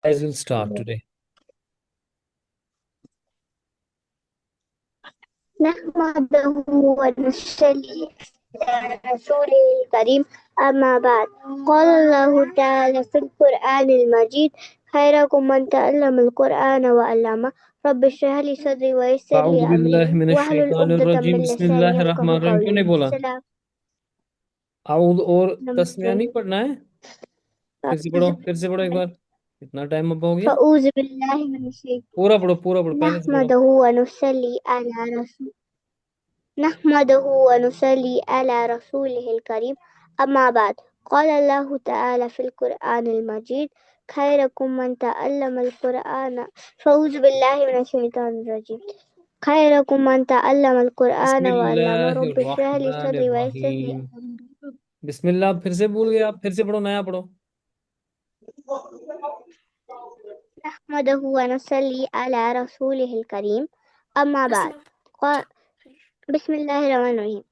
Guys, will start today. نحمده ونصلي على رسوله الكريم أما بعد قال الله تعالى في القرآن المجيد خيركم من تعلم القرآن وعلمه رب اشرح لي صدري ويسر أعوذ لي أمري بالله من واحلل الشैतानिर عقدة रजीम من बिस्मिल्लाहिर لساني रहमानिर يفقهوا रहीम। क्यों قولي नहीं बोला? السلام आउद और तस्मिया नहीं عليكم पढ़ना है? फिर से पढ़ो एक बार। कितना टाइम अब हो गया? فأعوذ بالله من الشيطان पूरा पढ़ो पहले से पढ़ो। نحمده ونصلي على رسول نحمده ونصلي على رسوله الكريم أما بعد قال الله تعالى في القرآن المجيد خيركم من تعلم القرآن فأعوذ بالله من الشيطان الرجيم خيركم من تعلم القرآن وعلمه رب اشرح لي बिस्मिल्लाहिर صدري ويسر لي रहीम। أمري बिस्मिल्लाह फिर से भूल गए आप, फिर से पढ़ो, नया पढ़ो। نحمده ونصلي على رسوله الكريم أما بعد قال بسم الله الرحمن الرحيم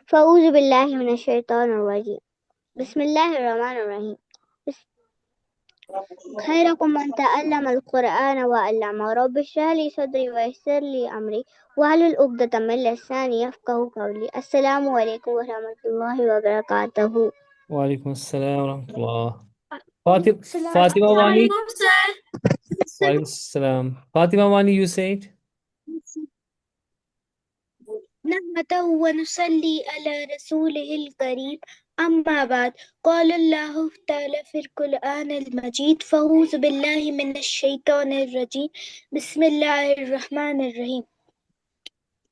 فأعوذ بالله من الشيطان الرجيم بسم الله الرحمن الرحيم خيركم من تعلم القرآن وعلمه رب اشرح لي صدري ويسر لي أمري واحلل عقدة من لساني يفقهوا قولي السلام عليكم ورحمة الله وبركاته वालेकुम अस्सलाम रहमतुल्लाह। फातिमा वानी। वालेकुम अस्सलाम। फातिमा वानी, you say it. نحمده ونصلي على رسوله الكريم أما بعد قال الله تعالى في القرآن المجيد فأعوذ بالله من الشيطان الرجيم بسم الله الرحمن الرحيم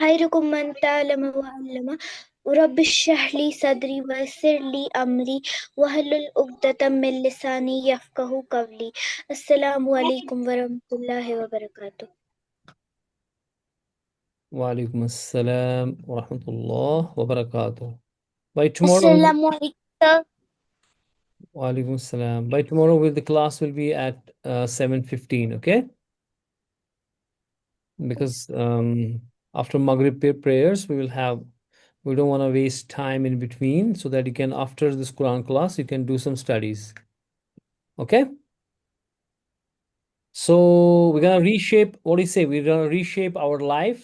خيركم من تعلم وعلم ورب اشرح لي صدري ويسر لي أمري واحلل عقدة من لساني يفقهوا قولي السلام عليكم ورحمة الله وبركاته वालेकुम अस्सलाम व रहमतुल्लाह व बरकातुह। By tomorrow, السلام عليكم Walaikum salam. By tomorrow, the class will be at 7:15, okay? Because after Maghrib prayers, we don't want to waste time in between, so that you can, after this Quran class, you can do some studies, okay? So we're gonna reshape, what do you say? We're gonna reshape our life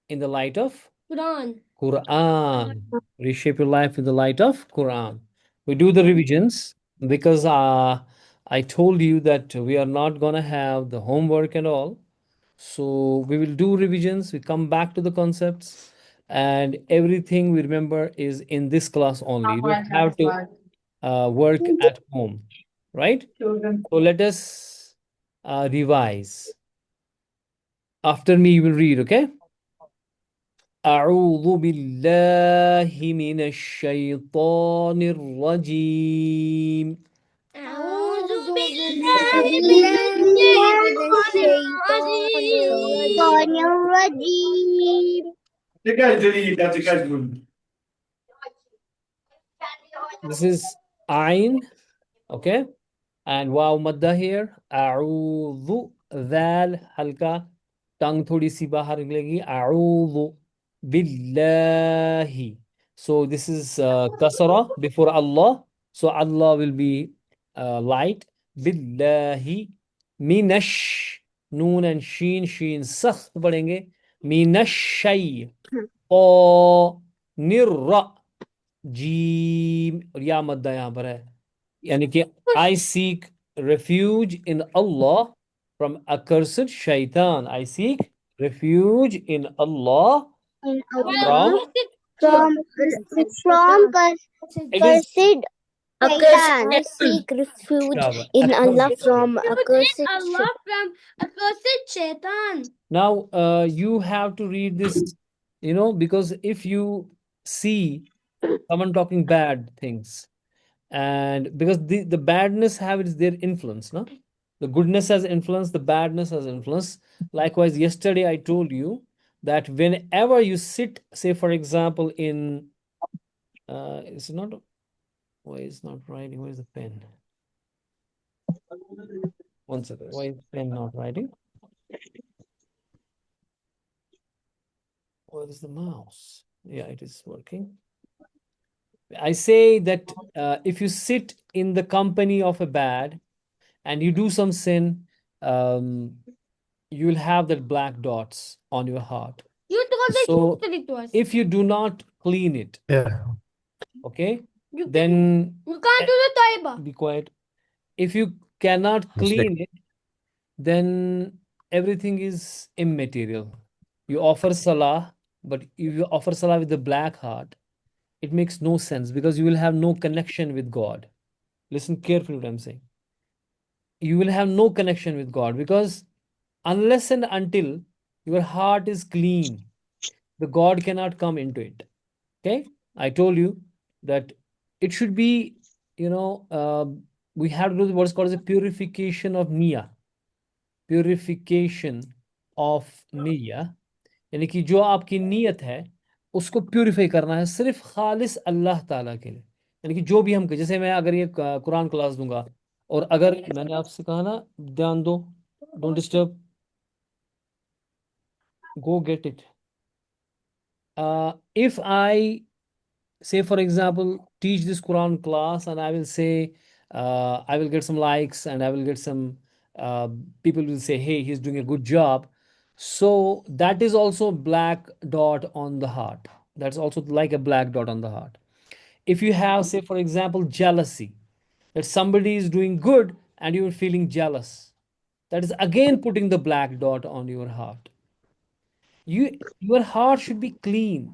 in the light of Quran. Reshape your life in the light of Quran. We do the revisions because I told you that we are not gonna have the homework and all. So we will do revisions, we come back to the concepts, and everything we remember is in this class only. You don't have to work at home, right? So let us revise. After me, you will read, okay? أعوذ بالله من الشيطان الرجيم. أعوذ بالله من الشيطان الرجيم This is Ain, okay? And wow madda here. A'udhu, dhal halka, tongue थोड़ी सी बाहर निकलेगी. A'udhu billahi. So this is kasra before Allah. So Allah will be light. Billahi. Minash. Noon and sheen sakht पढ़ेंगे. Minash shay. O nirra. Gym और या मद्दा यहाँ पर है, यानी कि I seek refuge in Allah from accursed shaitan. I seek refuge in Allah in from Allah from it is cursed Shaitan. I seek refuge in Allah accursed from shaitan. accursed Allah from accursed shaitan. Now you have to read this, because if you see someone talking bad things, and because the badness have its their influence, no, the goodness has influence, the badness has influence. Likewise, yesterday I told you that whenever you sit, say for example in it's not, why is not writing, where is the pen? One second, why is pen not writing? Where is the mouse? Yeah, it is working. I say that if you sit in the company of a bad, and you do some sin, you will have that black dots on your heart. You told the So truth to us. if you do not clean it, Yeah. okay, You then You can't do the Taiba. be quiet. If you cannot clean it, then everything is immaterial. You offer salah, but if you offer salah with the black heart, it makes no sense because you will have no connection with God. Listen carefully what I'm saying. You will have no connection with God because unless and until your heart is clean, the God cannot come into it. Okay, I told you that it should be, we have to do what's called as a purification of niya. Purification of niya, यानी कि जो आपकी नीयत है उसको purify करना है सिर्फ खालिस अल्लाह ताला के लिए। यानी कि जो भी हम, जैसे मैं अगर ये कुरान क्लास दूंगा और अगर मैंने आपसे कहा ना ध्यान दो, don't disturb, go get it. If I say, for example, teach this Quran class and I will say, I will get some likes and I will get some, people will say, hey, he's doing a good job. So that is also black dot on the heart. That's also like a black dot on the heart. If you have, say, for example, jealousy, that somebody is doing good and you're feeling jealous, that is again putting the black dot on your heart. Your heart should be clean.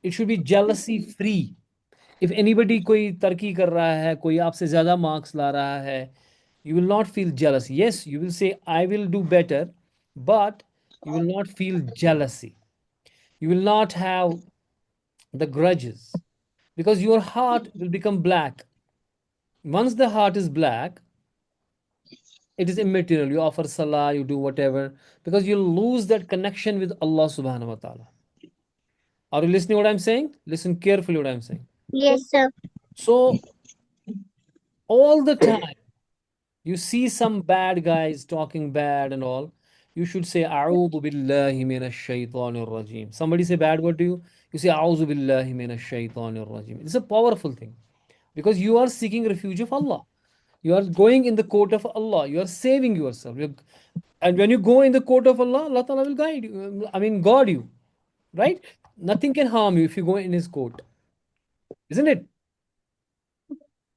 It should be jealousy free. If anybody कोई तरक्की कर रहा है, कोई आपसे ज़्यादा marks ला रहा है, you will not feel jealous. Yes, you will say, I will do better, but you will not feel jealousy. You will not have the grudges because your heart will become black. Once the heart is black, it is immaterial. You offer salah, you do whatever, because you lose that connection with Allah subhanahu wa ta'ala. Are you listening what I'm saying? Listen carefully what I'm saying. Yes, sir. So all the time you see some bad guys talking bad and all, you should say A'udhu billahi minash shaitanir rajim. Somebody say bad word to you, you say A'udhu billahi minash shaitanir rajim. It's a powerful thing because you are seeking refuge of Allah. You are going in the court of Allah. You are saving yourself. And when you go in the court of Allah, Allah Ta'ala will guide you. I mean, guard you, right? Nothing can harm you if you go in His court, isn't it?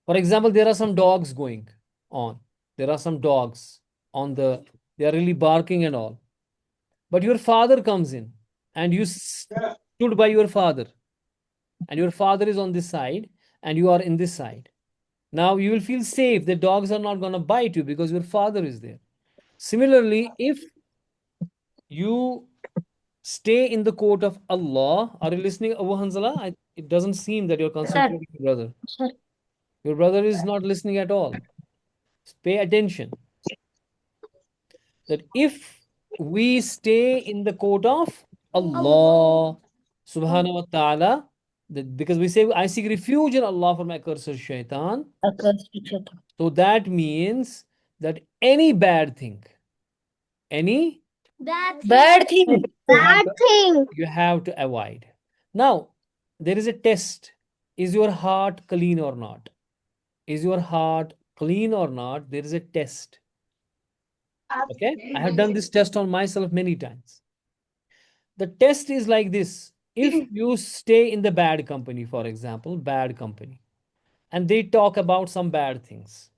For example, there are some dogs going on. There are some dogs on the, they are really barking and all. But your father comes in and you stood by your father, and your father is on this side and you are in this side. Now you will feel safe. The dogs are not going to bite you because your father is there. Similarly, if you stay in the court of Allah, are you listening, Abu Hanzala? It doesn't seem that you're concentrating, brother. Sir. Your brother is not listening at all. Pay attention. That if we stay in the court of Allah subhanahu wa ta'ala, because we say, I seek refuge in Allah from accursed shaitan. So that means that any bad thing, any Bad thing. Bad thing. you have to avoid. Now, there is a test. Is your heart clean or not? Is your heart clean or not? There is a test. Okay, I have done this test on myself many times. The test is like this. If you stay in the bad company, for example, bad company, and they talk about some bad things,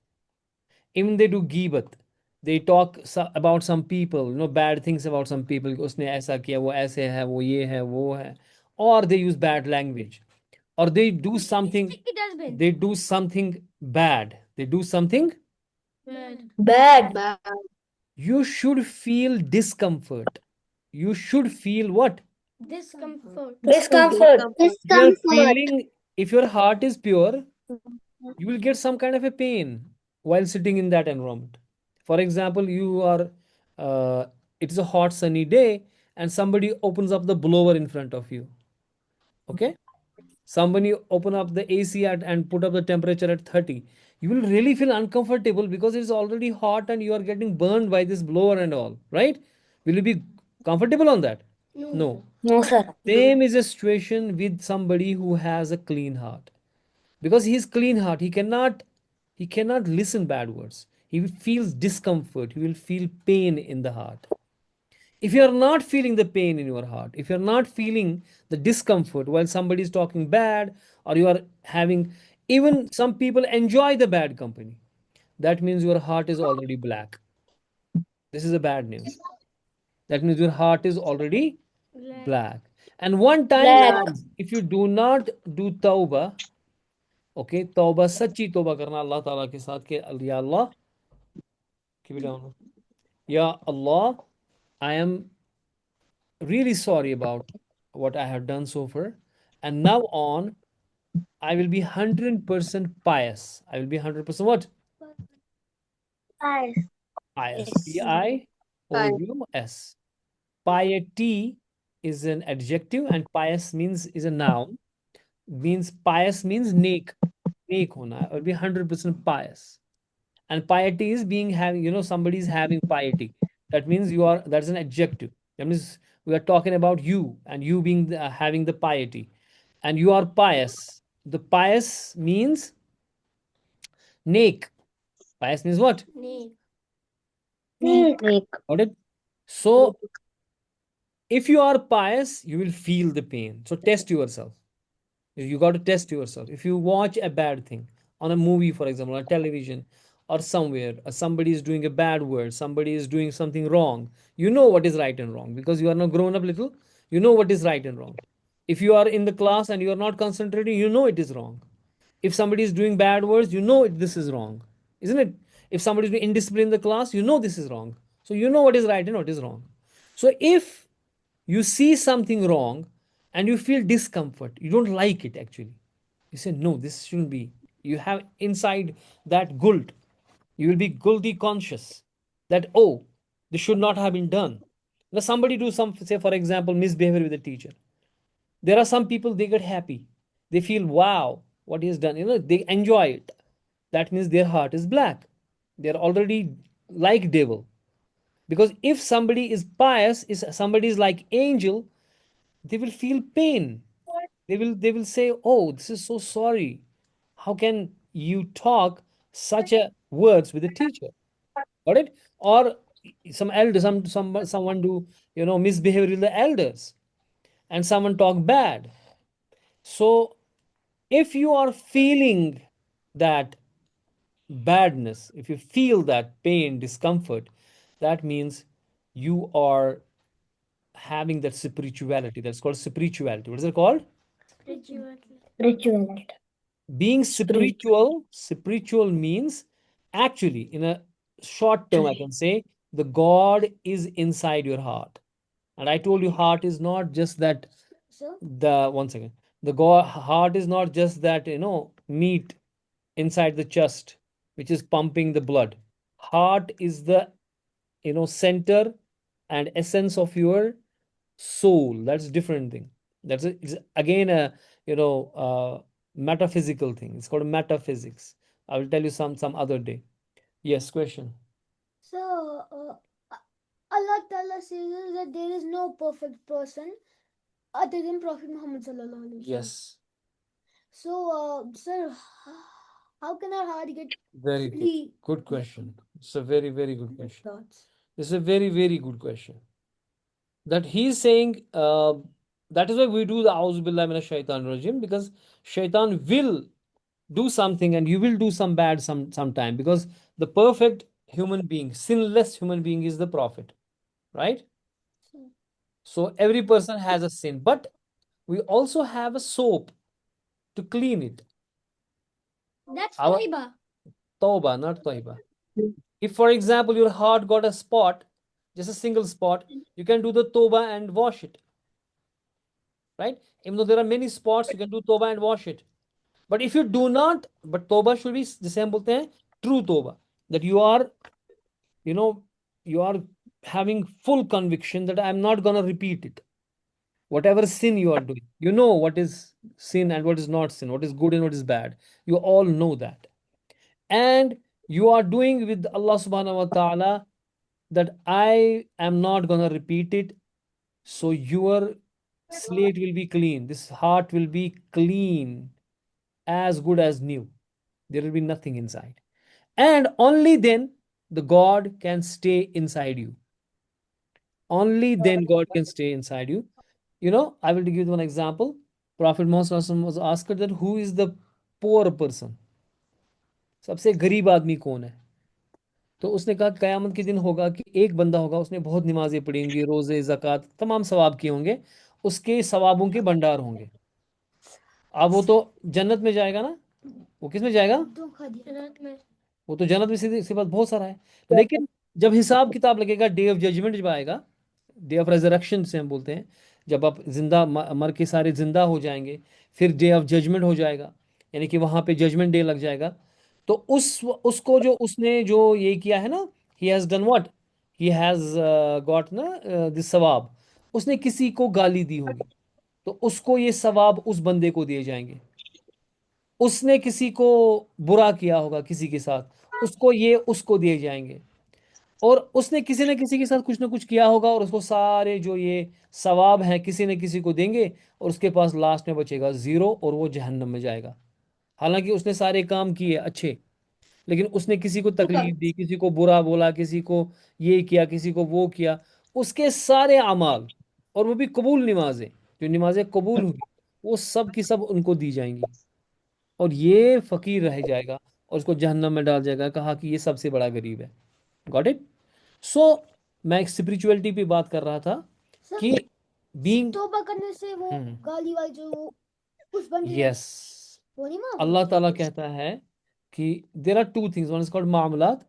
even they do ghibat, they talk about some people, bad things about some people, उसने ऐसा किया, वो ऐसे है, वो ये है, वो है, or they use bad language, or they do something, they do something bad, they do something, Bad. you should feel discomfort. You should feel what? Discomfort. Discomfort. You're feeling, if your heart is pure, you will get some kind of a pain while sitting in that environment. For example, you are, it is a hot sunny day and somebody opens up the blower in front of you. Okay? Somebody open up the AC and put up the temperature at 30. You will really feel uncomfortable because it's already hot and you are getting burned by this blower and all, right? Will you be comfortable on that? No. No, sir. Same is a situation with somebody who has a clean heart. Because he's clean heart, he cannot listen bad words. he feels discomfort, he will feel pain in the heart. If you are not feeling the pain in your heart, if you're not feeling the discomfort while somebody is talking bad, or you are having, even some people enjoy the bad company, that means your heart is already black. This is a bad news. That means your heart is already black. And one time, Black. if you do not do tawbah, okay, tawbah, sachi tawbah karna Allah Ta'ala ke saath ke, Ya Allah, keep it down. Ya Allah, I am really sorry about what I have done so far. And now on, I will be 100% pious. I will be 100% what? Pious. Pious. Yes. Pious. Piety is an adjective and pious means is a noun. Means pious means neek. Neek hona. I will be 100% pious. And piety is being having, somebody is having piety. That means that's an adjective. That means we are talking about you and you being having the piety. And you are pious. The pious means neek. Pious means what? Neek. Got it? So if you are pious, you will feel the pain. So test yourself. You got to test yourself. If you watch a bad thing on a movie, for example, on television or somewhere, somebody is doing a bad word, somebody is doing something wrong, you know what is right and wrong because you are not grown up little. You know what is right and wrong. If you are in the class and you are not concentrating, you know it is wrong. If somebody is doing bad words, you know this is wrong, isn't it? If somebody is being indisciplined in the class, you know this is wrong. So you know what is right and what is wrong. So if you see something wrong and you feel discomfort, you don't like it actually. You say, no, this shouldn't be. You have inside that guilt. You will be guilty conscious that, oh, this should not have been done. Now, somebody do some, say, for example, misbehavior with a teacher. There are some people, they get happy. They feel, wow, what he has done. They enjoy it. That means their heart is black. They're already like devil. Because if somebody is pious, is somebody is like angel, they will feel pain. They will say, oh, this is so sorry. How can you talk such a words with a teacher? Got it? Or some elder, someone do misbehavior with the elders, and someone talk bad. So if you are feeling that badness, if you feel that pain, discomfort, that means you are having that spirituality. That's called spirituality. What is it called? Spirituality. Being spiritual means actually, in a short term, I can say the God is inside your heart. And I told you, heart is not just that. One second. The God heart is not just that, meat inside the chest, which is pumping the blood. Heart is the, center and essence of your soul. That's a different thing. It's again a, metaphysical thing. It's called metaphysics. I will tell you some other day. Yes, question. So, Allah Ta'ala says that there is no perfect person other than Prophet Muhammad Sallallahu Alaihi Wasallam. Yes. So, sir, how can our heart get Very good. free? Good question. It's a very, very good question. Thoughts. It's a very, very good question. That he's saying, that is why we do the A'udhu Billahi Minash Shaitan Rajim, because Shaitan will do something and you will do some bad sometime, because the perfect human being, sinless human being is the Prophet, right? So every person has a sin, but we also have a soap to clean it. That's Our Taiba. Tawbah, not Tawbah. If, for example, your heart got a spot, just a single spot, you can do the Tawbah and wash it, right? Even though there are many spots, you can do Tawbah and wash it. But if you do not, but Tawbah should be, the same bolte hain, true Tawbah, that you are, you are having full conviction that I'm not going to repeat it. Whatever sin you are doing, you know what is sin and what is not sin, what is good and what is bad. You all know that. And you are doing with Allah subhanahu wa ta'ala that I am not going to repeat it. So your slate will be clean. This heart will be clean, as good as new. There will be nothing inside. And only then the God can stay inside you. Only then God can stay inside you. I will give you one example. Prophet Muhammad sallallahu alaihi wasallam was asked that who is the poor person? सबसे गरीब आदमी कौन है? तो उसने कहा कयामत के दिन होगा कि एक बंदा होगा, उसने बहुत नमाजें पढ़ी होंगी, रोजे ज़कात तमाम सवाब किए होंगे, उसके सवाबों के भंडार होंगे। अब वो तो जन्नत में जाएगा ना, वो किस में जाएगा? धोखा दिया में। वो तो जन्नत में सीधी सी बात बहुत सारा है। लेकिन जब हिसाब किताब लगेगा, डे ऑफ जजमेंट जब आएगा, डे ऑफ रेजरेक्शन से हम बोलते हैं, जब आप जिंदा मर के सारे जिंदा हो जाएंगे, फिर डे ऑफ जजमेंट हो जाएगा, यानी कि वहां पे जजमेंट डे लग जाएगा। तो उसको जो उसने जो ये किया है ना, he has done what, he has got ना दिस सवाब, उसने किसी को गाली दी होगी, तो उसको ये सवाब उस बंदे को दिए जाएंगे। उसने किसी को बुरा किया होगा किसी के साथ, उसको ये उसको दिए जाएंगे। और उसने किसी न किसी के साथ कुछ ना कुछ किया होगा, और उसको सारे जो ये सवाब हैं किसी न किसी को देंगे, और उसके पास लास्ट में बचेगा जीरो, और वो जहन्नम में जाएगा। हालांकि उसने सारे काम किए अच्छे, लेकिन उसने किसी को तकलीफ दी, किसी को बुरा बोला, किसी को ये किया, किसी को वो किया, उसके सारे अमाल, और वो भी कबूल नमाजें, जो नमाजें कबूल होगी, वो सब की सब उनको दी जाएंगी, और ये फकीर रह जाएगा, और उसको जहन्नम में डाल जाएगा। कहा कि ये सबसे बड़ा गरीब है। Got it? सो मैं एक स्पिरिचुअलिटी पे बात कर रहा था कि बीइंग तौबा करने से वो गाली वाली जो उस बंदे ने यस, वो नहीं माफ अल्लाह होती। ताला कहता है कि there are two things, one is called मामलात,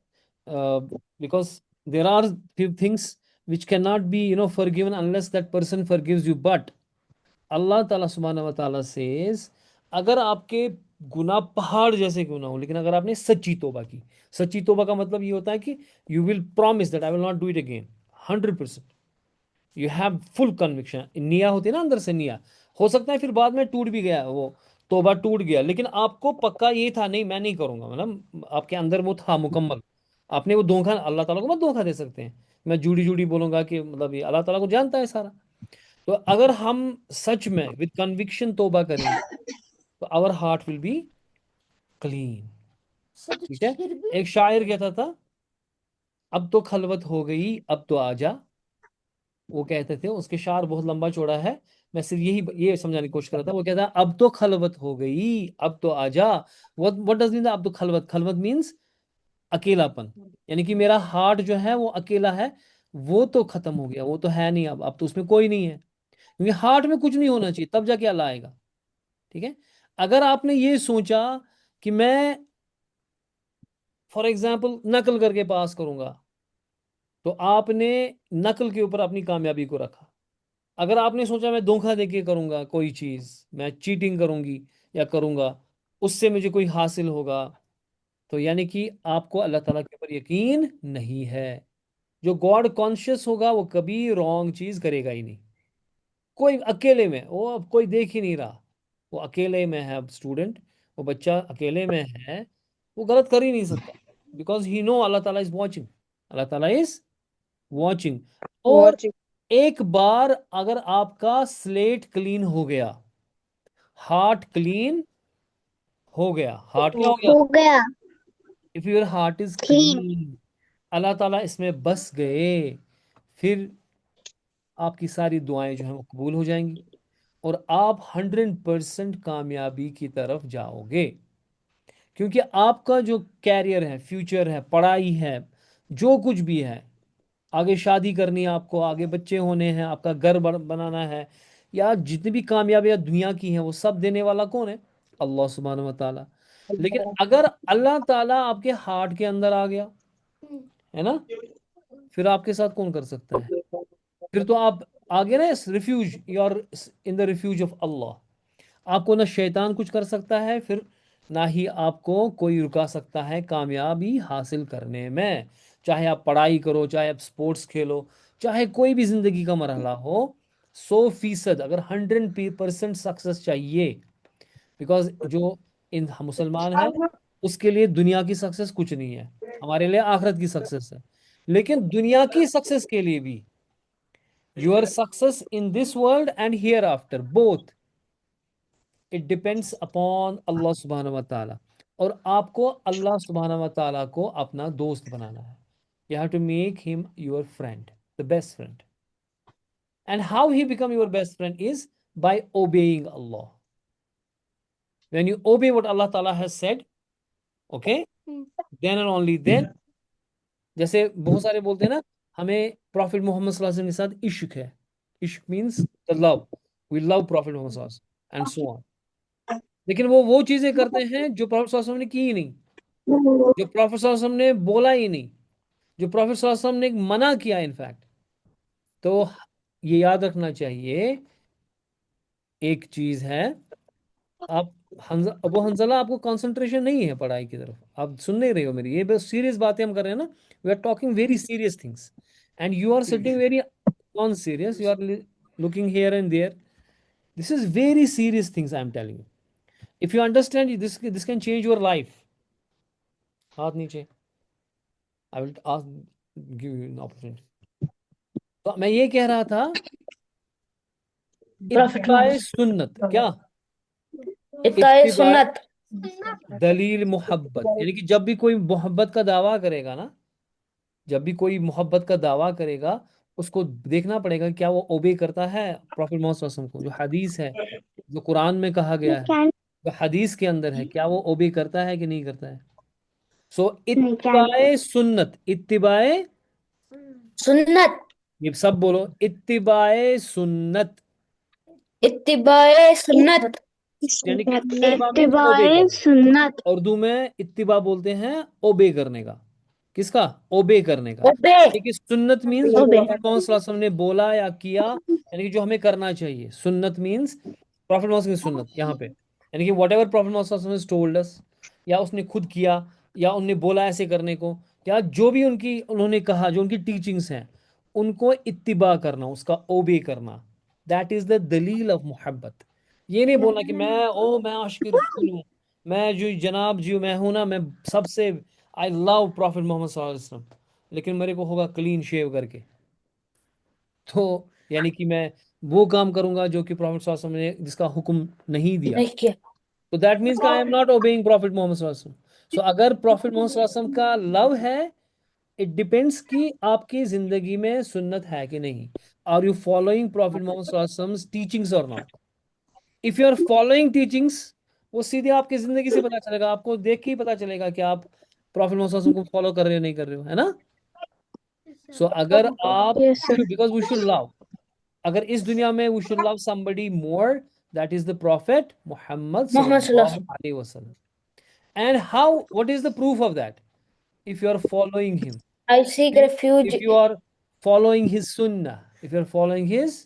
because there are few things which cannot be forgiven unless that person forgives you, but अल्लाह ताला सुब्हानहू व तआला सेज, अगर आपके गुनाह पहाड़ जैसे क्यों ना हो, लेकिन अगर आपने सच्ची तौबा की, सच्ची तौबा का मतलब ये होता है कि you will promise that I will not do it again, 100%, you have full conviction, निया होती है ना अंदर से, निया हो सकता है फिर बाद में टूट भी गया, वो तौबा टूट गया, लेकिन आपको पक्का ये था नहीं मैं नहीं करूंगा, मतलब आपके अंदर वो था मुकम्मल। आपने वो धोखा, अल्लाह ताला को मत धोखा दे सकते हैं, मैं जूड़ी जूड़ी बोलूंगा कि मतलब ये अल्लाह ताला को जानता है सारा। तो अगर हम सच में विद कन्विक्शन तौबा करेंगे, तो our heart will be clean. सच ठीक है? फिर भी एक शायर कहता था, अब तो खलवत हो गई अब तो आजा, वो कहते थे, उसके शार बहुत लंबा चौड़ा है, मैं सिर्फ यही ये समझाने की कोशिश कर रहा था। वो कहता है अब तो खलवत हो गई अब तो आजा। व्हाट डज मीन अब तो खलवत? खलवत मीन्स अकेलापन, यानी कि मेरा हार्ट जो है वो अकेला है, वो तो खत्म हो गया, वो तो है नहीं, अब तो उसमें कोई नहीं है, क्योंकि हार्ट में कुछ नहीं होना चाहिए, तब जाके अल्लाह आएगा। ठीक है? अगर आपने ये सोचा कि मैं फॉर एग्जाम्पल नकल करके पास करूंगा, तो आपने नकल के ऊपर अपनी कामयाबी को रखा। अगर आपने सोचा मैं धोखा देके करूंगा कोई चीज, मैं चीटिंग करूंगी या करूंगा, उससे मुझे कोई हासिल होगा, तो यानी कि आपको अल्लाह ताला के ऊपर यकीन नहीं है। जो गॉड कॉन्शियस होगा वो कभी रॉन्ग चीज करेगा ही नहीं। कोई अकेले में, वो अब कोई देख ही नहीं रहा, वो अकेले में है, अब स्टूडेंट, वो बच्चा अकेले में है, वो गलत कर ही नहीं सकता, बिकॉज ही नो अल्लाह ताला इज वॉचिंग, अल्लाह ताला इज वॉचिंग। और watching. एक बार अगर आपका स्लेट क्लीन हो गया, हार्ट क्लीन हो गया, हार्ट क्या हो गया? हो गया if your heart is clean. Clean, Allah ताला इसमें बस गए, फिर आपकी सारी दुआएं जो हैं वो कबूल हो जाएंगी, और आप 100% कामयाबी की तरफ जाओगे। क्योंकि आपका जो कैरियर है, फ्यूचर है, पढ़ाई है, जो कुछ भी है, आगे शादी करनी है आपको, आगे बच्चे होने हैं, आपका घर बनाना है, या जितनी भी कामयाबियां दुनिया की हैं, वो सब देने वाला कौन है? अल्लाह सुब्हानहू व तआला। लेकिन अगर अल्लाह ताला आपके हार्ट के अंदर आ गया, है ना, फिर आपके साथ कौन कर सकता है? फिर तो आप आगे ना इस refuge, you in the refuge of Allah. आपको ना शैतान कुछ कर सकता है, फिर ना ही आपको कोई रुका सकता है कामयाबी हासिल करने में। चाहे आप पढ़ाई करो, चाहे आप स्पोर्ट्स खेलो, चाहे कोई भी जिंदगी का मरहला हो, 100% अगर 100% सक्सेस चाहिए, बिकॉज जो इन मुसलमान है उसके लिए दुनिया की सक्सेस कुछ नहीं है, हमारे लिए आखिरत की सक्सेस है। लेकिन दुनिया की सक्सेस के लिए भी, your success in this world and hereafter both, it depends upon Allah सुब्हानहू व तआला। और आपको अल्लाह सुब्हानहू व तआला को अपना दोस्त बनाना है, You have to make him your friend, the best friend. And how he become your best friend is by obeying Allah. When you obey what Allah Ta'ala has said, okay, then and only then, जैसे बहुत सारे बोलते हैं ना, हमें profit Muhammad सल्लल्लाहु अलैहि वसल्लम के साथ इश्क है. इश्क means the love. We love prophet Muhammad सल्लल्लाहु अलैहि वसल्लम एंड सो ऑन. लेकिन वो चीजें करते हैं जो प्रॉफिट सल्लल्लाहु अलैहि वसल्लम ने की ही नहीं, जो प्रॉफिट सल्लल्लाहु अलैहि वसल्लम ने बोला ही नहीं, जो प्रॉफिट सल्लल्लाहु अलैहि वसल्लम ने मना किया इनफैक्ट. तो ये याद रखना चाहिए. एक चीज है, आप अबू हंजला, आपको कंसंट्रेशन नहीं है पढ़ाई की तरफ, आप सुन नहीं रहे हो मेरी. ये बस सीरियस बातें हम कर रहे हैं ना. We are talking very serious things and you are sitting very non serious. You are looking here and there. This is very serious things I am telling you. If you understand this can change your life. हाथ नीचे. I will give you an opportunity. तो मैं ये कह रहा था, इत्तिबाए सुन्नत. क्या? इत्ताए सुन्नत दलील मोहब्बत. यानी कि जब भी कोई मोहब्बत का दावा करेगा ना, जब भी कोई मोहब्बत का दावा करेगा, उसको देखना पड़ेगा क्या वो ओबे करता है प्रॉफिट मोहम्मद सल्लल्लाहु अलैहि वसल्लम को. जो हदीस है, जो कुरान में कहा गया है, जो हदीस के अंदर है, क्या वो ओबे करता है कि नहीं करता है. सो इत्तिबाए सुन्नत. इत्तिबाए, सुन्नत ये सब बोलो, इत्तिबाए सुन्नत. इत्तिबाए सुन्नत यानी कि इत्तिबा means ओबे इत्तिबाए करना. सुन्नत. उर्दू में इत्तिबा बोलते हैं ओबे करने का. किसका? ओबे करने का. ओबे यानी कि सुन्नत मीन्स जो ओबे. प्रॉफिट मोहम्मद सल्लल्लाहु अलैहि वसल्लम ने बोला या किया, यानी कि जो हमें करना चाहिए. सुन्नत मीन्स प्रॉफिट मोहम्मद की सुन्नत यहाँ पे. यानी कि वट एवर प्रॉफिट मोहम्मद सल्लल्लाहु अलैहि वसल्लम टोल्ड अस, या उसने खुद किया, या उन्हें बोला ऐसे करने को, या जो भी उनकी उन्होंने कहा, जो उनकी टीचिंग्स हैं, उनको इत्तिबा करना, उसका ओबे करना. दैट इज द दलील ऑफ मोहब्बत. ये नहीं बोलना कि मैं आशिक रसूल हूँ, मैं जो जनाब जी मैं हूं ना, मैं सबसे आई लव प्रॉफिट मोहम्मद सल्लल्लाहु अलैहि वसल्लम, लेकिन मेरे को होगा क्लीन शेव करके. तो यानी कि मैं वो काम करूंगा जो कि प्रॉफिट सल्लल्लाहु अलैहि वसल्लम ने जिसका हुक्म नहीं दिया. नहीं किया तो दैट मीन्स कि I am not obeying prophet Muhammad सल्लल्लाहु अलैहि वसल्लम. सो अगर प्रॉफिट मोहम्मद सल्लल्लाहु अलैहि वसल्लम का लव है, इट डिपेंड्स कि आपकी जिंदगी में सुन्नत है कि नहीं. Are you following prophet Muhammad सल्लल्लाहु अलैहि वसल्लम टीचिंग्स और not. If you are following teachings, वो सीधे आपकी जिंदगी से पता चलेगा. आपको देख के ही पता चलेगा कि आप प्रॉफिट मोहम्मद सल्लल्लाहु अलैहि वसल्लम को फॉलो कर रहे हो नहीं कर रहे हो, है ना. सो अगर आप, Yes, sir. Because we should love, अगर इस दुनिया में we should love somebody more, that is the prophet Muhammad Muhammad सल्लल्लाहु सल्लल्लाहु अलैहि वसल्लम. And how, what is the proof of that? If you are following him, I seek refuge if you are following his sunnah, if you are following his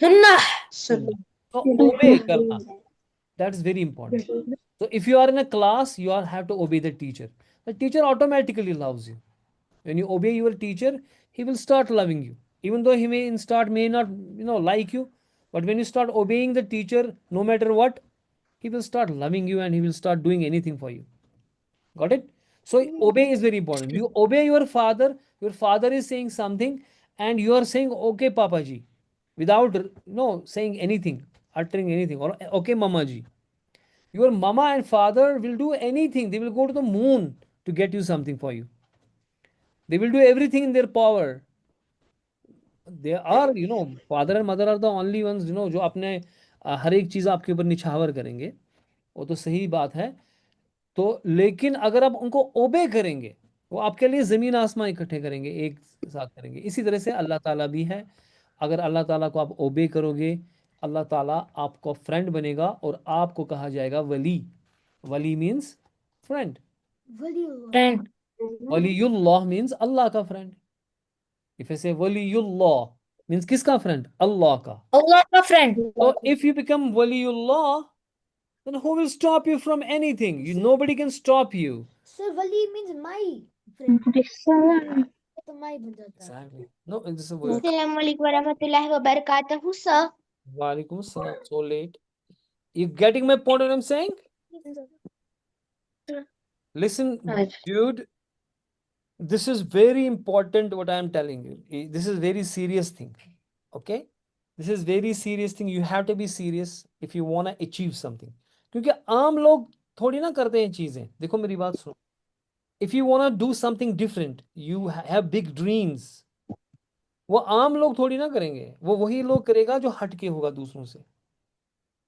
सुन्नह sunnah, so obey karna, that is very important. So if you are in a class, you are have to obey the teacher. The teacher automatically loves you. When you obey your teacher, he will start loving you, even though he may in start may not like you. But when you start obeying the teacher, no matter what, he will start loving you and he will start doing anything for you. Got it? So obey is very important. You obey your father is saying something, and you are saying, okay, Papa ji, without saying anything, uttering anything, or okay, Mama ji. Your mama and father will do anything. They will go to the moon to get you something for you. They will do everything in their power. They are, father and mother are the only ones, जो अपने हर एक चीज़ आपके ऊपर निछावर करेंगे. वो तो सही बात है. तो लेकिन अगर आप उनको ओबे करेंगे, वो आपके लिए ज़मीन आसमां इकट्ठे करेंगे, एक साथ करेंगे. इसी तरह से अल्लाह ताला भी है. अगर अल्लाह ताला को आप ओबे करोगे, अल्लाह ताला आपको फ्रेंड बनेगा और आपको कहा जाएगा वली. वली मीन्स फ्रेंड. फ्रेंड वलीयुल्लाह मीन्स अल्लाह का फ्रेंड. इफ ऐसे वलीयुल्लाह मीन्स किसका फ्रेंड? अल्लाह का. अल्लाह का फ्रेंड. तो इफ यू बिकम वलीयुल्लाह, then who will stop you from anything? Nobody can stop you. Sir, wali means my friend. तो my बन जाता है. Exactly. No, this is a word. Assalamualaikum warahmatullahi wabarakatuh, sir. Walaikum salam. So late. You getting my point what I'm saying? Listen, dude. This is very important what I am telling you. This is very serious thing. Okay? This is very serious thing. You have to be serious if you want to achieve something. क्योंकि आम लोग थोड़ी ना करते हैं चीजें. देखो मेरी बात सुनो. If you want to do something different, you have big dreams, वो आम लोग थोड़ी ना करेंगे, वो वही लोग करेगा जो हटके होगा दूसरों से।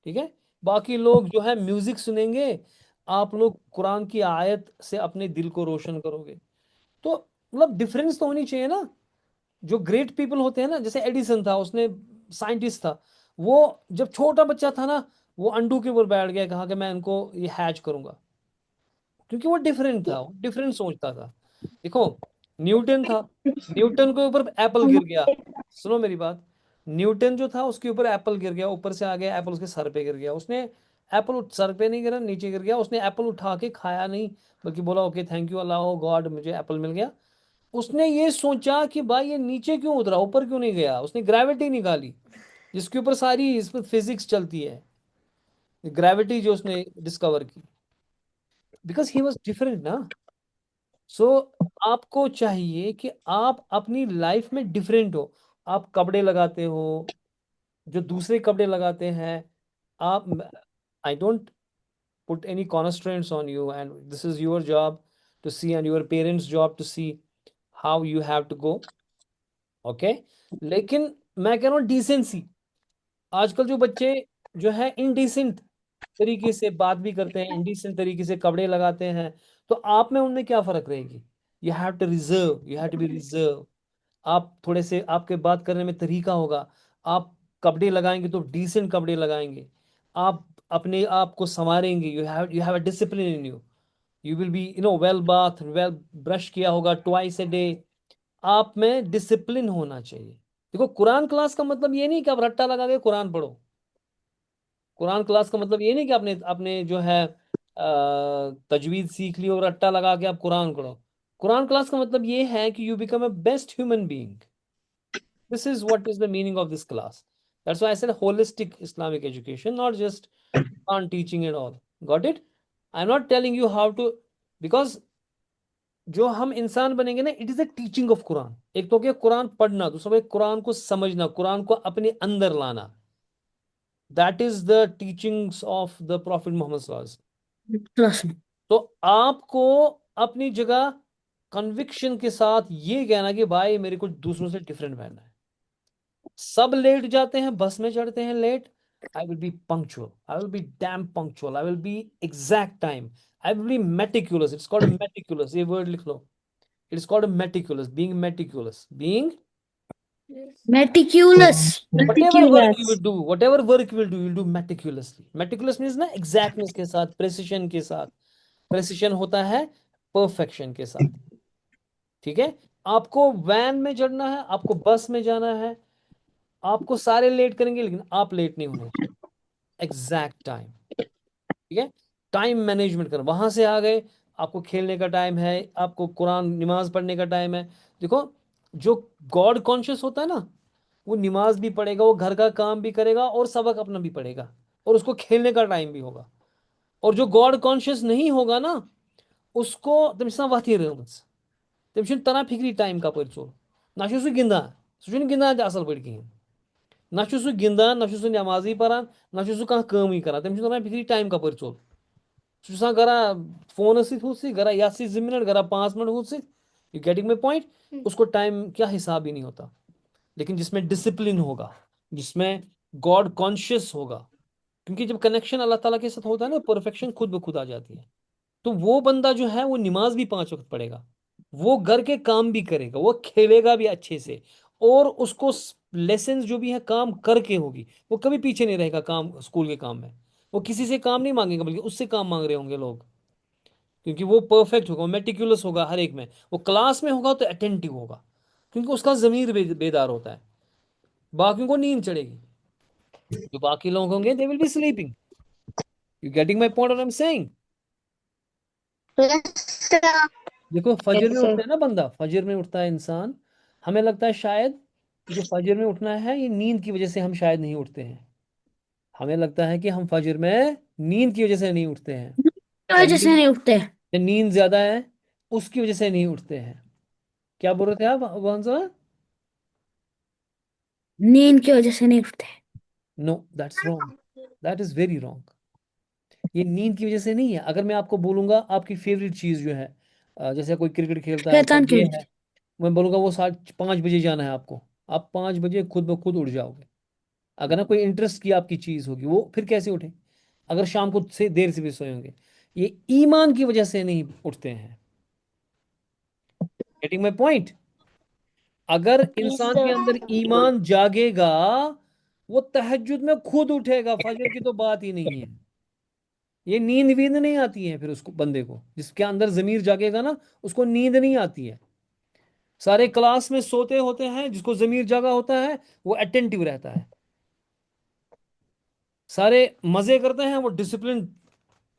ठीक है, बाकी लोग जो है म्यूजिक सुनेंगे, आप लोग कुरान की आयत से अपने दिल को रोशन करोगे। तो मतलब डिफरेंस तो होनी चाहिए ना। जो ग्रेट पीपल होते हैं ना, जैसे एडिसन था, उसने साइंटिस्ट था, वो जब छोटा बच्चा था ना, वो अंडू के ऊपर बैठ गया, कहा कि मैं इनको ये हैच करूंगा, क्योंकि वो डिफरेंट था, वो डिफरेंट सोचता था। देखो, न्यूटन था, न्यूटन के ऊपर एप्पल गिर गया, सुनो मेरी बात, न्यूटन जो था उसके ऊपर एप्पल गिर गया, ऊपर से आ गया एप्पल, उसके सर पे गिर गया, उसने एप्पल सर पे नहीं गिरा, नीचे गिर गया, उसने एप्पल उठा के खाया नहीं, बल्कि बोला okay thank you Allah God, मुझे एप्पल मिल गया। उसने ये सोचा कि भाई ये नीचे क्यों उतरा, ऊपर क्यों नहीं गया, उसने ग्रेविटी निकाली, जिसके ऊपर सारी इसमें फिजिक्स चलती है, ग्रेविटी जो उसने डिस्कवर की, बिकॉज ही वॉज डिफरेंट ना। सो आपको चाहिए कि आप अपनी लाइफ में डिफरेंट हो। आप कपड़े लगाते हो जो दूसरे कपड़े लगाते हैं, आप, I don't put any constraints on you, and this is your job to see, and your parents job to see how you have to go, okay? लेकिन मैं कह रहा हूँ डिसेंसी, आजकल जो बच्चे जो है इनडिसेंट तरीके से बात भी करते हैं, इनडिसेंट तरीके से कपड़े लगाते हैं, तो आप में उनमें क्या फर्क रहेगी? You have to reserve, you have to be reserve. आप थोड़े से, आपके बात करने में तरीका होगा, आप कपड़े लगाएंगे तो डिसेंट कपड़े लगाएंगे, आप अपने आप को संवारेंगे, you have a discipline in you, you will be well bath, well brush किया होगा ट्वाइस ए डे। आप में डिसिप्लिन होना चाहिए। देखो, कुरान क्लास का मतलब ये नहीं कि आप रट्टा लगा के कुरान पढ़ो, कुरान क्लास का मतलब ये नहीं कि आपने अपने जो है तजवीद सीख ली और रट्टा लगा के आप कुरान पढ़ो। कुरान क्लास का मतलब ये है कि you become a best human being. This is what is the meaning of this class. That's why I said holistic Islamic education, not just Quran teaching and all. Got it? I'm not telling you how to, because जो हम इंसान बनेंगे ना, it is a teaching of Quran. एक तो क्या कुरान पढ़ना, दूसरा क्या कुरान को समझना, कुरान को अपने अंदर लाना। That is the teachings of the prophet Muhammad सल्लल्लाहु अलैहि वसल्लम। तो आपको अपनी जगह कन्विक्शन के साथ ये कहना कि भाई मेरे को दूसरों से डिफरेंट रहना है। सब लेट जाते हैं, बस में चढ़ते हैं late, I will be punctual, I will be damn punctual, I will be exact time, I will be meticulous, it's called meticulous, ये वर्ड लिख लो, it's called meticulous, being meticulous, being Meticulous. whatever work you Meticulous. will do, whatever work you will do, you'll do meticulously. Meticulous means ना exactness के साथ, precision के साथ। Precision होता है परफेक्शन के साथ। ठीक है, आपको वैन में चढ़ना है, आपको बस में जाना है, आपको सारे लेट करेंगे लेकिन आप लेट नहीं होने चाहिए, एग्जैक्ट टाइम। ठीक है, टाइम मैनेजमेंट कर, वहां से आ गए, आपको खेलने का टाइम है, आपको कुरान नमाज पढ़ने का टाइम है। देखो, जो गॉड कॉन्शियस होता है ना, वो नमाज भी पढ़ेगा, वो घर का काम भी करेगा और सबक अपना भी पढ़ेगा, और उसको खेलने का टाइम भी होगा। और जो गॉड कॉन्शियस नहीं होगा ना, उसको तमिस वथ रच, तमिस तरह टाइम कपर चल, ना सह गिंदान, सह गिंदान असल पे कहें, ना सह गिंदान, ना सह नमाजी परान, ना सह कह कमी करान, तमिस तरह फिक्री टाइम कपर चल, सह गरा फोन सत गरा ये 2 मिनट, गरा 5 मिनट हुत यू गेटिंग माई पॉइंट, उसको टाइम क्या हिसाब ही नहीं होता। लेकिन जिसमें डिसिप्लिन होगा, जिसमें गॉड कॉन्शियस होगा, क्योंकि जब कनेक्शन अल्लाह ताला के साथ होता है ना, परफेक्शन खुद ब खुद आ जाती है। तो वो बंदा जो है वो नमाज भी 5 वक्त पढ़ेगा, वो घर के काम भी करेगा, वो खेलेगा भी अच्छे से, और उसको लेसन जो भी है काम करके होगी, वो कभी पीछे नहीं रहेगा काम, स्कूल के काम में वो किसी से काम नहीं मांगेगा, बल्कि उससे काम मांग रहे होंगे लोग, क्योंकि वो परफेक्ट होगा, मेटिकुलस होगा हर एक में। वो क्लास में होगा तो अटेंटिव होगा, क्योंकि उसका जमीर बेदार होता है। बाकियों को नींद चढ़ेगी, जो बाकी लोग होंगे they will be sleeping. You getting my point what I am saying? Yes, sir. देखो, फजर Yes, में sir. उठता है ना बंदा, फजर में उठता है इंसान, हमें लगता है शायद कि जो फजर में उठना है ये नींद की वजह से हम शायद नहीं उठते हैं। हमें लगता है कि हम फजर में नींद की वजह से नहीं उठते हैं, या वजह से नहीं उठते। नींद ज्यादा है उसकी वजह से नहीं उठते हैं। क्या बोल रहे थे आप वहां से? नींद की वजह से नहीं उठते। No, that's wrong, that is very wrong. ये नींद की वजह से नहीं है। अगर मैं आपको बोलूंगा आपकी फेवरेट चीज जो है, जैसे कोई क्रिकेट खेलता है, शैतान उसका की ये वजह है, से। मैं बोलूँगा वो 5:30 जाना है आपको, आप 5 बजे खुद ब खुद उठ जाओगे। अगर ना कोई इंटरेस्ट की आपकी चीज़ होगी, वो फिर कैसे उठे अगर शाम को से देर से भी सोए होंगे? ये ईमान की वजह से नहीं उठते हैं। Getting my point? अगर Yes, इंसान के sir. अंदर ईमान जागेगा, वो तहज्जुद में खुद उठेगा, फजर की तो बात ही नहीं है। ये नींद वींद नहीं आती है फिर उसको, बंदे को जिसके अंदर जमीर जागेगा ना, उसको नींद नहीं आती है। सारे क्लास में सोते होते हैं, जिसको जमीर जागा होता है वो अटेंटिव रहता है। सारे मजे करते हैं, वो डिसिप्लिन,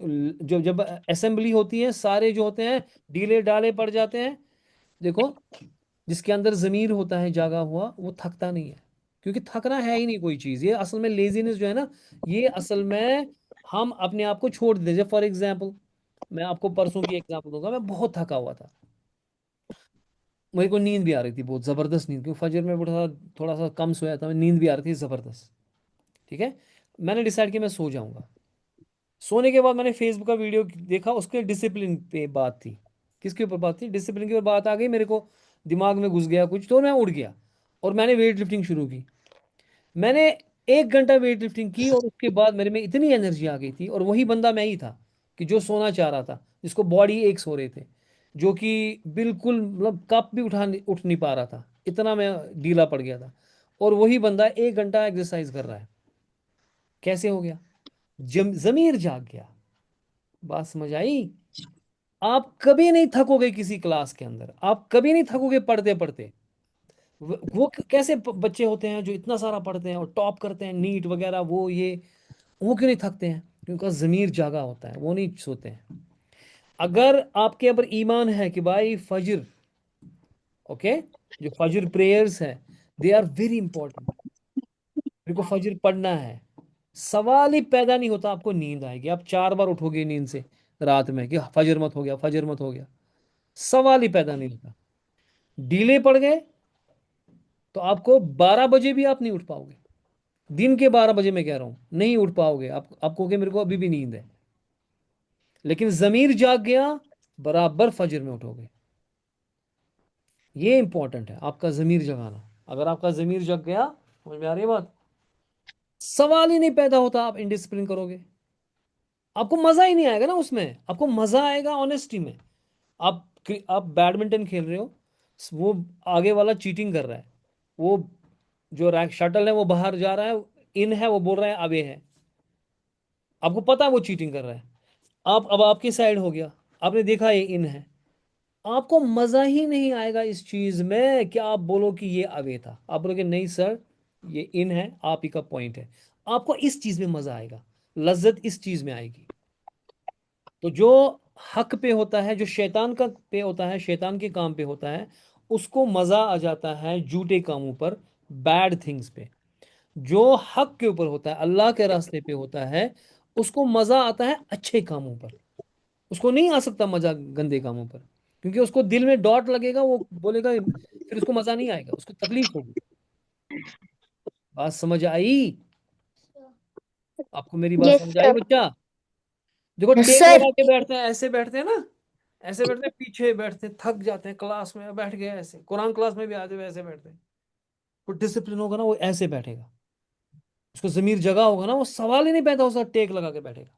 जो जब असेंबली होती है सारे जो होते हैं ढीले ढाले पड़ जाते हैं। देखो, जिसके अंदर जमीर होता है जागा हुआ, वो थकता नहीं है, क्योंकि थकना है ही नहीं कोई चीज़। ये असल में लेजीनेस जो है ना, ये असल में हम अपने आप को छोड़ देते हैं। जैसे फॉर एग्जाम्पल, मैं आपको परसों की एग्जाम्पल दूंगा। मैं बहुत थका हुआ था, मेरे को नींद भी आ रही थी, बहुत ज़बरदस्त नींद, क्योंकि फजर में थोड़ा सा कम सोया था, नींद भी आ रही थी ज़बरदस्त। ठीक है, मैंने डिसाइड किया मैं सो जाऊंगा। सोने के बाद मैंने फेसबुक का वीडियो देखा, उसके डिसिप्लिन पे बात थी। किसके ऊपर बात थी? डिसिप्लिन के ऊपर बात आ गई, मेरे को दिमाग में घुस गया कुछ, तो मैं उठ गया और मैंने वेट लिफ्टिंग शुरू की। मैंने 1 घंटा वेट लिफ्टिंग की और उसके बाद मेरे में इतनी एनर्जी आ गई थी, और वही बंदा मैं ही था कि जो सोना चाह रहा था, जिसको बॉडी एक सो रहे थे, जो कि बिल्कुल मतलब कप भी उठ नहीं पा रहा था, इतना मैं ढीला पड़ गया था। और वही बंदा 1 घंटा एक्सरसाइज कर रहा है। कैसे हो गया? जमीर जाग गया। बात समझ आई? आप कभी नहीं थकोगे किसी क्लास के अंदर, आप कभी नहीं थकोगे पढ़ते पढ़ते। वो कैसे बच्चे होते हैं जो इतना सारा पढ़ते हैं और टॉप करते हैं, नीट वगैरह, वो ये, वो क्यों नहीं थकते हैं? क्योंकि उनका जमीर जागा होता है, वो नहीं सोते हैं। अगर आपके ऊपर ईमान है कि भाई फजर, ओके, जो फजर प्रेयर्स है, दे आर वेरी इंपॉर्टेंट, मेरे को फजर पढ़ना है, सवाल ही पैदा नहीं होता आपको नींद आएगी। आप 4 बार उठोगे नींद से रात में कि फजर मत हो गया, फजर मत हो गया, सवाल ही पैदा नहीं होता। डीले पड़ गए तो आपको 12 बजे भी आप नहीं उठ पाओगे। दिन के 12 बजे मैं कह रहा हूं, नहीं उठ पाओगे। आप कहोगे मेरे को अभी भी नींद है। लेकिन जमीर जाग गया, बराबर फजर में उठोगे। ये इंपॉर्टेंट है, आपका जमीर जगाना। अगर आपका जमीर जग गया, समझ में आ रही है बात? सवाल ही नहीं पैदा होता आप इंडिसिप्लिन करोगे। आपको मजा ही नहीं आएगा ना उसमें, आपको मजा आएगा ऑनेस्टी में। आप बैडमिंटन खेल रहे हो, वो आगे वाला चीटिंग कर रहा है, वो जो रैक शटल है वो बाहर जा रहा है, इन है, वो बोल रहा है अवे है, आपको पता है वो चीटिंग कर रहा है। आप अब आपकी साइड हो गया, आपने देखा ये इन है, आपको मजा ही नहीं आएगा इस चीज में कि आप बोलो कि ये अवे था। आप बोलोगे नहीं सर, ये इन है, आप ही का पॉइंट है। आपको इस चीज में मजा आएगा, लज्जत इस चीज में आएगी। तो जो हक पे होता है, जो शैतान का पे होता है, शैतान के काम पे होता है, उसको मजा आ जाता है झूठे कामों पर, बैड थिंग्स पे। जो हक के ऊपर होता है, अल्लाह के रास्ते पे होता है, उसको मजा आता है अच्छे कामों पर। उसको नहीं आ सकता मजा गंदे कामों पर, क्योंकि उसको दिल में डॉट लगेगा, वो बोलेगा, फिर उसको मजा नहीं आएगा, उसको तकलीफ होगी। बात समझ आई? आपको मेरी बात Yes, समझ आई sir. बच्चा? देखो, यस टेक सर। लगा के बैठते हैं, ऐसे बैठते हैं ना, ऐसे बैठते हैं, पीछे बैठते हैं, थक जाते हैं, क्लास में बैठ गए ऐसे, कुरान क्लास में भी आते हुए ऐसे बैठते हैं। वो डिसिप्लिन होगा ना, वो ऐसे बैठेगा, उसको जमीर जगा होगा ना, वो सवाल ही नहीं पैदा हो सकता, टेक लगा के बैठेगा।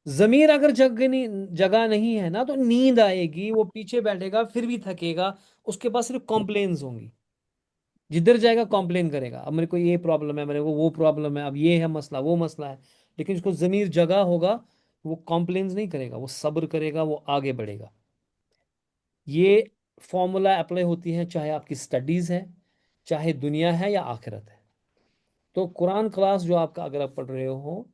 जमीर अगर जगह नहीं है ना, तो नींद आएगी, वो पीछे बैठेगा, फिर भी थकेगा, उसके पास सिर्फ कॉम्प्लेन्स होंगी। जिधर जाएगा कॉम्प्लेन करेगा, अब मेरे को ये प्रॉब्लम है, मेरे को वो प्रॉब्लम है, अब ये है मसला, वो मसला है। लेकिन उसको जमीर जगह होगा, वो कॉम्प्लेन्स नहीं करेगा, वो सब्र करेगा, वो आगे बढ़ेगा। ये फॉर्मूला अप्लाई होती है चाहे आपकी स्टडीज़ है, चाहे दुनिया है या आखिरत है। तो कुरान क्लास जो आपका अगर आप पढ़ रहे हो,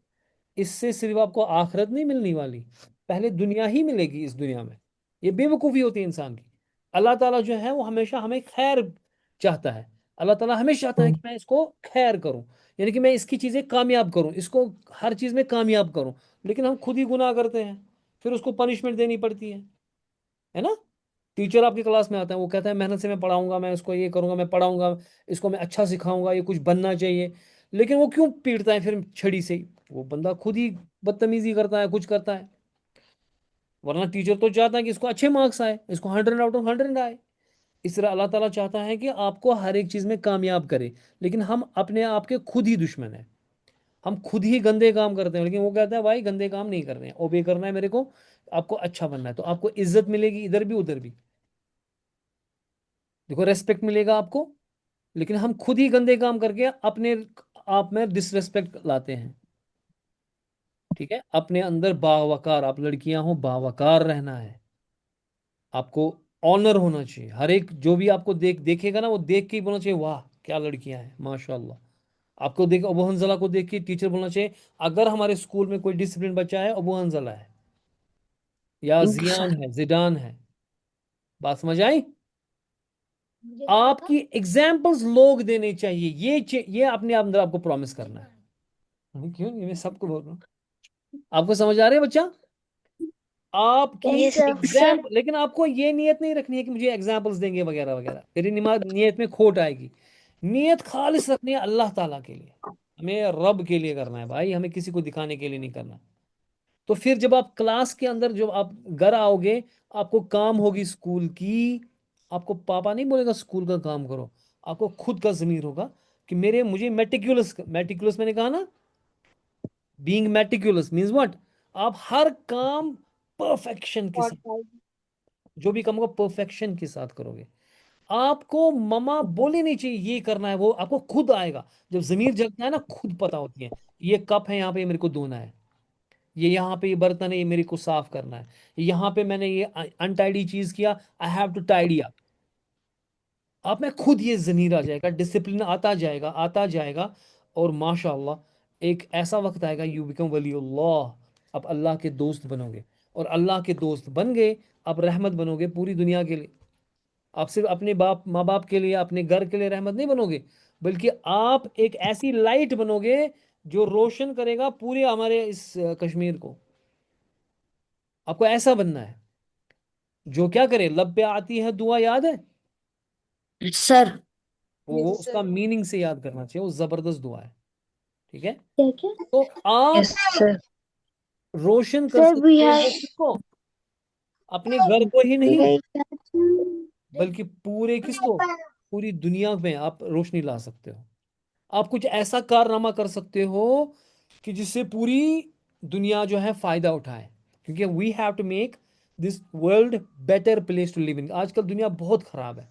इससे सिर्फ आपको आखिरत नहीं मिलने वाली, पहले दुनिया ही मिलेगी इस दुनिया में। ये बेवकूफ़ी होती है इंसान की। अल्लाह ताला जो है वो हमेशा हमें खैर चाहता है। अल्लाह ताला हमेशा चाहता है कि मैं इसको खैर करूं, यानी कि मैं इसकी चीज़ें कामयाब करूं, इसको हर चीज़ में कामयाब करूं। लेकिन हम खुद ही गुनाह करते हैं, फिर उसको पनिशमेंट देनी पड़ती है ना? टीचर आपकी क्लास में आता है, वो कहता है मेहनत से मैं पढ़ाऊंगा, मैं इसको ये करूंगा, मैं पढ़ाऊंगा, इसको मैं अच्छा सिखाऊंगा, ये कुछ बनना चाहिए। लेकिन वो क्यों पीटता है फिर छड़ी से? वो बंदा खुद ही बदतमीजी करता है, कुछ करता है। वरना टीचर तो चाहता है कि इसको अच्छे मार्क्स आए, इसको 100 आउट ऑफ 100 आए। इस तरह अल्लाह ताला चाहता है कि आपको हर एक चीज़ में कामयाब करे, लेकिन हम अपने आप के खुद ही दुश्मन हैं। हम खुद ही गंदे काम करते हैं, लेकिन वो कहता है भाई गंदे काम नहीं करने हैं, ओबे करना है मेरे को, आपको अच्छा बनना है, तो आपको इज्जत मिलेगी इधर भी उधर भी, देखो रेस्पेक्ट मिलेगा आपको। लेकिन हम खुद ही गंदे काम करके अपने आप में डिसरेस्पेक्ट लाते हैं। ठीक है, अपने अंदर बावकार, आप लड़कियां हो बावकार रहना है, आपको ऑनर होना चाहिए। हर एक जो भी आपको देखेगा ना, वो देख के ही बोलना चाहिए वाह क्या लड़कियां हैं माशाल्लाह। आपको देख अबू हंजला को देख के टीचर बोलना चाहिए अगर हमारे स्कूल में कोई डिसिप्लिन बच्चा है अबू हंजला है या जियान सर है जिडान है। बात समझ आई? मुझे क्या लगा? आपकी एग्जाम्पल्स लोग देने चाहिए, ये अपने अंदर आपको प्रॉमिस करना है। क्यों नहीं, मैं सबको बोल रहा हूँ। आपको समझ आ रहा है बच्चा? आपकी Yes, sir. एग्जाम, लेकिन आपको ये नियत नहीं रखनी है कि मुझे एग्जाम्पल्स देंगे वगैरह वगैरह, तेरी नियत में खोट आएगी। नियत खालिस रखनी है अल्लाह ताला के लिए, हमें रब के लिए करना है भाई, हमें किसी को दिखाने के लिए नहीं करना। तो फिर जब आप क्लास के अंदर, जब आप घर आओगे, आपको काम होगी स्कूल की, आपको पापा नहीं बोलेगा स्कूल का काम करो, आपको खुद का जमीर होगा कि मुझे मेटिकुलस मेटिकुलस मैंने कहा ना, बीइंग मेटिकुलस मींस व्हाट, आप हर काम परफेक्शन के साथ, जो भी काम होगा परफेक्शन के साथ करोगे। आपको मम्मा बोले नहीं चाहिए ये करना है, वो आपको खुद आएगा। जब जमीर जगता है ना, खुद पता होती है ये कप है यहाँ पे, ये मेरे को धोना है, ये यहाँ पे ये बर्तन है, ये मेरे को साफ करना है, यहाँ पे मैंने ये अनटाइडी चीज किया, I have to tidy up. आप में खुद ये जमीर आ जाएगा, डिसिप्लिन आता जाएगा आता जाएगा, और माशाअल्लाह एक ऐसा वक्त आएगा यू बिकम वलीउल्लाह, आप अल्लाह के दोस्त बनोगे। और अल्लाह के दोस्त बन गए, आप रहमत बनोगे पूरी दुनिया के लिए। आप सिर्फ अपने बाप माँ बाप के लिए, अपने घर के लिए रहमत नहीं बनोगे, बल्कि आप एक ऐसी लाइट बनोगे जो रोशन करेगा पूरे हमारे इस कश्मीर को। आपको ऐसा बनना है जो क्या करे, लब पे आती है दुआ, याद है? सर वो उसका मीनिंग से याद करना चाहिए, वो जबरदस्त दुआ है। ठीक है, क्या क्या? तो आप यस सर रोशन कर Sir, we सकते have हो किसको? अपने घर को ही नहीं, we बल्कि पूरे किसको, पूरी दुनिया में आप रोशनी ला सकते हो। आप कुछ ऐसा कारनामा कर सकते हो कि जिससे पूरी दुनिया जो है फायदा उठाए, क्योंकि we have to make this world better place to live in. आजकल दुनिया बहुत खराब है,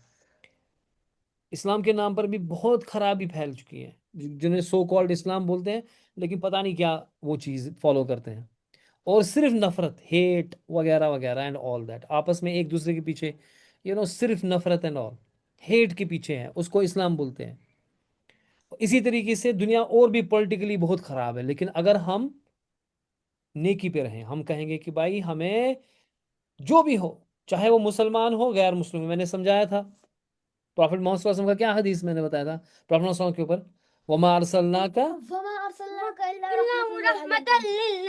इस्लाम के नाम पर भी बहुत खराबी फैल चुकी है, जिन्हें सो कॉल्ड इस्लाम बोलते हैं, लेकिन पता नहीं क्या वो चीज़ फॉलो करते हैं। और सिर्फ नफरत, हेट वगैरह वगैरह एंड ऑल दैट, आपस में एक दूसरे के पीछे सिर्फ नफरत एंड ऑल हेट के पीछे है, उसको इस्लाम बोलते हैं। इसी तरीके से दुनिया और भी पॉलिटिकली बहुत ख़राब है, लेकिन अगर हम नेकी पे रहें, हम कहेंगे कि भाई हमें जो भी हो, चाहे वो मुसलमान हो गैर मुस्लिम, मैंने समझाया था प्रॉफिट मोहम्मद सल्लल्लाहु अलैहि वसल्लम का क्या हदीस मैंने बताया था प्रॉफिट मोहम्मद सल्लल्लाहु अलैहि वसल्लम के ऊपर, वमा अरसलनाका वमा अरसलनाका इल्ला रहमतल लिल